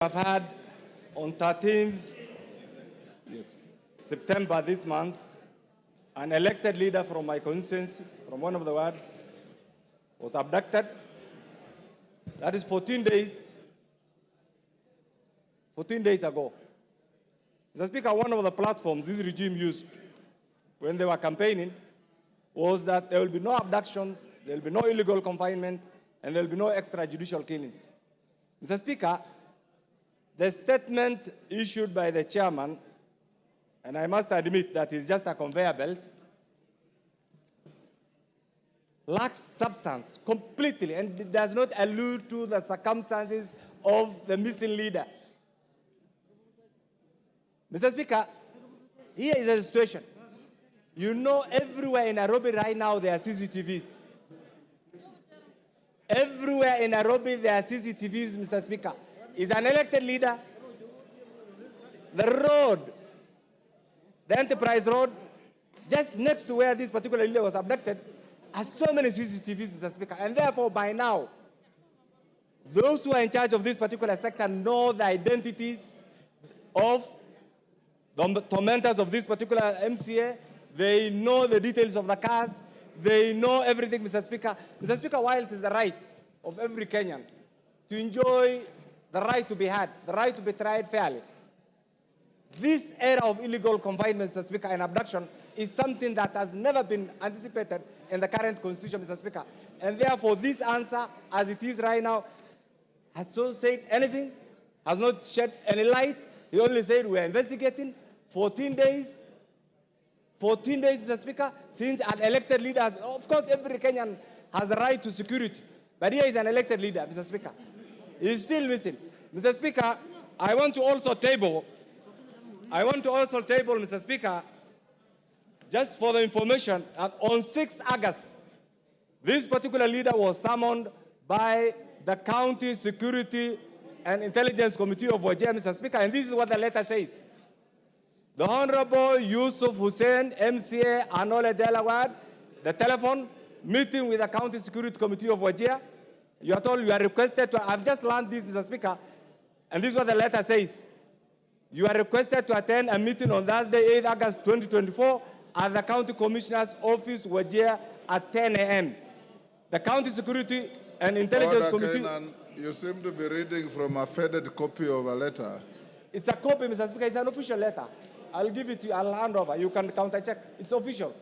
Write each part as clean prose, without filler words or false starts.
I've had on 13th September this month, an elected leader from my constituency, from one of the wards, was abducted. That is 14 days ago. Mr. Speaker, one of the platforms this regime used when they were campaigning was that there will be no abductions, there will be no illegal confinement, and there will be no extrajudicial killings. Mr. Speaker, the statement issued by the chairman, and I must admit that it's just a conveyor belt, lacks substance completely, and it does not allude to the circumstances of the missing leader. Mr. Speaker, here is a situation. You know, everywhere in Nairobi right now there are CCTVs. Everywhere in Nairobi there are CCTVs, Mr. Speaker. Is an elected leader. The road, the Enterprise Road, just next to where this particular leader was abducted, has so many CCTVs, Mr. Speaker. And therefore, by now, those who are in charge of this particular sector know the identities of the tormentors of this particular MCA. They know the details of the cars. They know everything, Mr. Speaker. Mr. Speaker, while it is the right of every Kenyan to enjoy the right to be heard, the right to be tried fairly, this era of illegal confinement, Mr. Speaker, and abduction is something that has never been anticipated in the current constitution, Mr. Speaker. And therefore, this answer, as it is right now, has not said anything, has not shed any light. He only said we are investigating. 14 days, Mr. Speaker, since an elected leader has, of course, every Kenyan has a right to security, but here is an elected leader, Mr. Speaker. He is still missing. Mr. Speaker, I want to also table, Mr. Speaker, just for the information, that on 6 August, this particular leader was summoned by the County Security and Intelligence Committee of Wajir, Mr. Speaker, and this is what the letter says. The Honorable Yusuf Hussein, MCA, Anole Delaware, the telephone, meeting with the County Security Committee of Wajir. You are told you are requested to, I've just learned this, Mr. Speaker, and this is what the letter says. You are requested to attend a meeting on Thursday, 8 August 2024, at the County Commissioner's Office, Wajir, at 10 a.m. The County Security and Intelligence Committee... Kenan, you seem to be reading from a faded copy of a letter. It's a copy, Mr. Speaker. It's an official letter. I'll give it to you. I'll hand over. You can counter-check. It's official.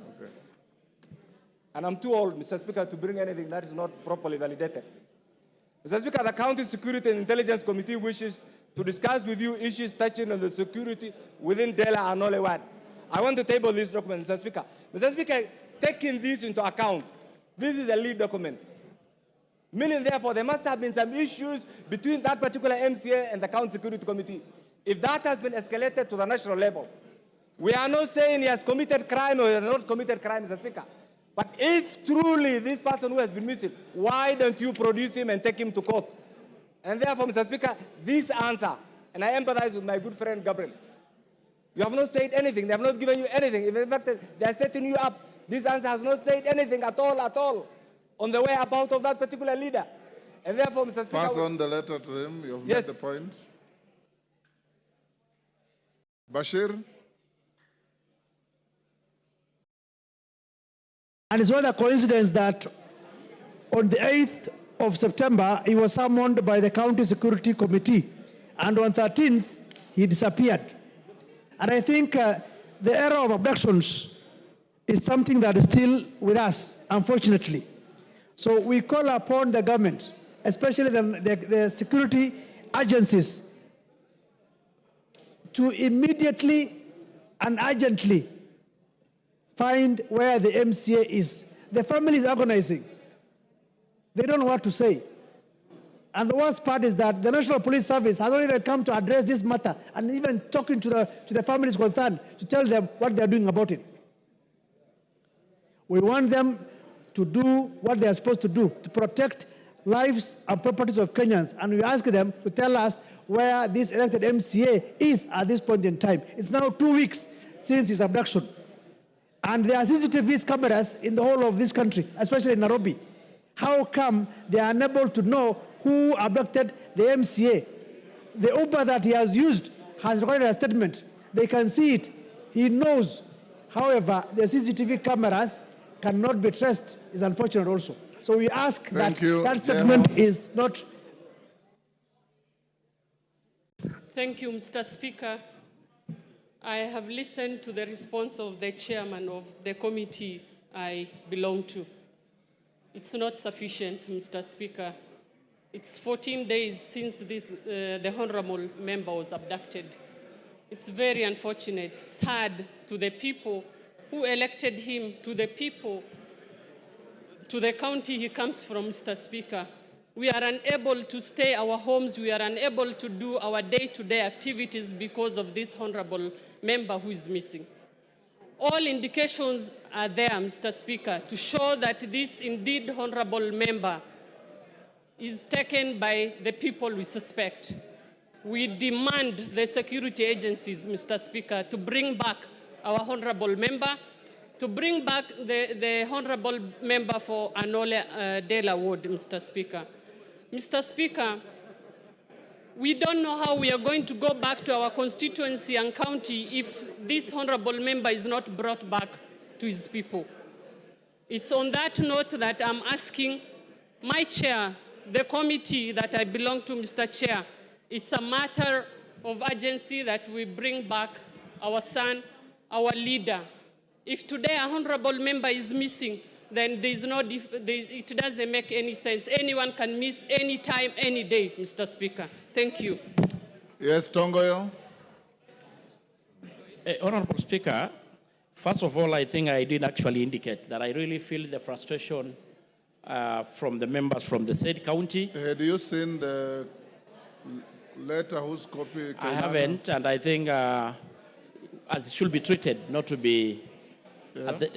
Okay. And I'm too old, Mr. Speaker, to bring anything that is not properly validated. Mr. Speaker, the County Security and Intelligence Committee wishes to discuss with you issues touching on the security within Dela and Nollywood. I want to table this document, Mr. Speaker. Mr. Speaker, taking this into account, this is a lead document. Meaning, therefore, there must have been some issues between that particular MCA and the County Security Committee. If that has been escalated to the national level, we are not saying he has committed crime or he has not committed crime, Mr. Speaker. But if truly this person who has been missing, why don't you produce him and take him to court? And therefore, Mr. Speaker, this answer, and I empathize with my good friend Gabriel, you have not said anything. They have not given you anything. In fact, they are setting you up. This answer has not said anything at all, on the way about of that particular leader. And therefore, Mr. Speaker... Pass on the letter to him. You've yes. made the point. Bashir? And it's not a coincidence that on the 8th of September, he was summoned by the County Security Committee. And on 13th, he disappeared. And I think the era of abductions is something that is still with us, unfortunately. So we call upon the government, especially the security agencies, to immediately and urgently find where the MCA is. The family is organizing. They don't know what to say. And the worst part is that the National Police Service has not even come to address this matter and even talking to the families concerned to tell them what they're doing about it. We want them to do what they are supposed to do, to protect lives and properties of Kenyans. And we ask them to tell us where this elected MCA is at this point in time. It's now 2 weeks since his abduction. And there are CCTV cameras in the whole of this country, especially in Nairobi. How come they are unable to know who abducted the MCA? the Uber that he has used has recorded a statement. They can see it. He knows. However, the CCTV cameras cannot be traced. It's unfortunate also. So we ask that that statement is not. Thank you, Mr. Speaker. I have listened to the response of the chairman of the committee I belong to. It's not sufficient, Mr. Speaker. It's 14 days since the honorable member was abducted. It's very unfortunate, sad to the people who elected him, to the people, to the county he comes from, Mr. Speaker. We are unable to stay our homes. We are unable to do our day-to-day activities because of this honorable member who is missing. All indications are there, Mr. Speaker, to show that this indeed honorable member is taken by the people we suspect. We demand the security agencies, Mr. Speaker, to bring back our honorable member, to bring back the honorable member for Anole Dela Ward, Mr. Speaker. Mr. Speaker, we don't know how we are going to go back to our constituency and county if this honorable member is not brought back to his people. It's on that note that I'm asking my chair, the committee that I belong to, Mr. Chair, it's a matter of urgency that we bring back our son, our leader. If today a honorable member is missing, then it doesn't make any sense. Anyone can miss any time, any day, Mr. Speaker. Thank you. Yes, Tongoyo. Honorable Speaker, first of all, I think I did actually indicate that I really feel the frustration from the members from the said county. Had you seen the letter whose copy? I haven't, and I think as it should be treated, not to be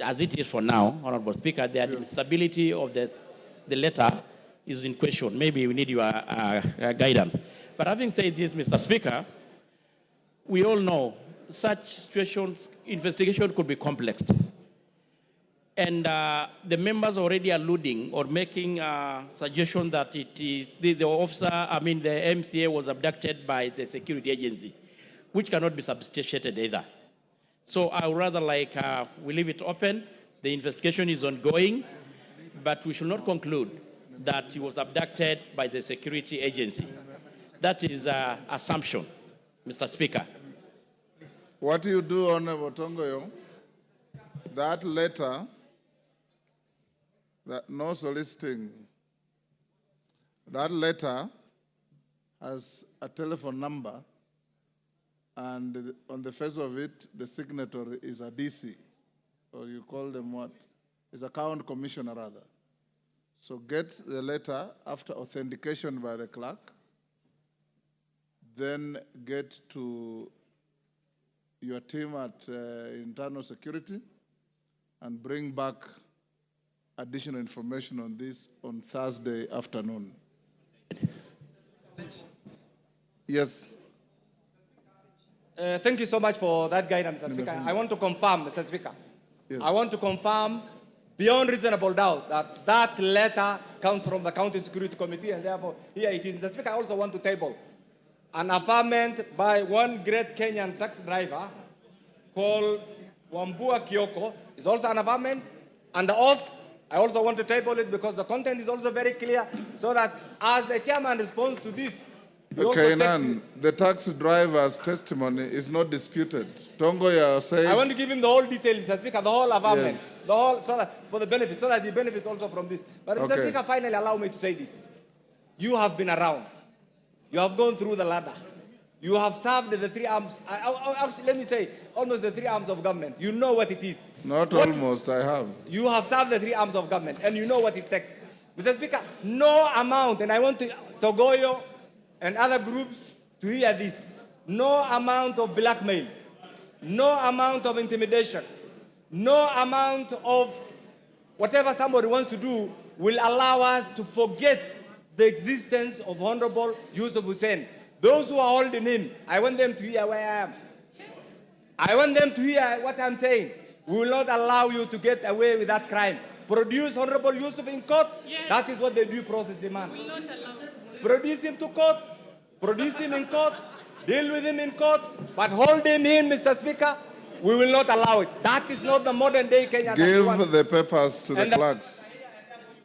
as it is for now, Honorable Speaker, the stability of the letter is in question. Maybe we need your guidance. But having said this, Mr. Speaker, we all know such situations, investigation could be complex. And the members already alluding or making a suggestion that it is the officer, the MCA was abducted by the security agency, which cannot be substantiated either. So I would rather we leave it open. The investigation is ongoing, but we should not conclude that he was abducted by the security agency. That is an assumption, Mr. Speaker. What you do, Honorable Tongoyo, that letter, that no soliciting, that letter has a telephone number, and on the face of it, the signatory is a DC, or you call them what? Is a county commissioner rather. So get the letter after authentication by the clerk, then get to your team at internal security and bring back additional information on this on Thursday afternoon. Yes. Thank you so much for that guidance, Mr. Speaker. I want to confirm, Mr. Speaker. Yes. I want to confirm beyond reasonable doubt that that letter comes from the County Security Committee, and therefore here it is. Mr. Speaker, I also want to table an affirmation by one great Kenyan taxi driver called Wambua Kioko. Is also an affirmation. And the oath, I also want to table it because the content is also very clear, so that as the chairman responds to this, Okay, Nan, the taxi driver's testimony is not disputed. Tongoya said... I want to give him the whole detail, Mr. Speaker, the whole affirmation, Yes. the whole, so that, for the benefit, so that he benefits also from this. But Mr. Speaker, finally allow me to say this. You have been around. You have gone through the ladder. You have served the three arms, actually, let me say, almost the three arms of government. You know what it is. Not almost, I have. You have served the three arms of government, and you know what it takes. Mr. Speaker, no amount, and I want to Togoyo and other groups to hear this, no amount of blackmail, no amount of intimidation, no amount of whatever somebody wants to do will allow us to forget the existence of Honorable Yusuf Hussein. Those who are holding him, I want them to hear where I am. I want them to hear what I'm saying. We will not allow you to get away with that crime. Produce Honorable Yusuf in court. Yes. That is what the due process demands. Will not allow. Produce him to court. Produce him in court, deal with him in court, but hold him in, Mr. Speaker, we will not allow it. That is not the modern day Kenya that we want. Give the papers to the clerks.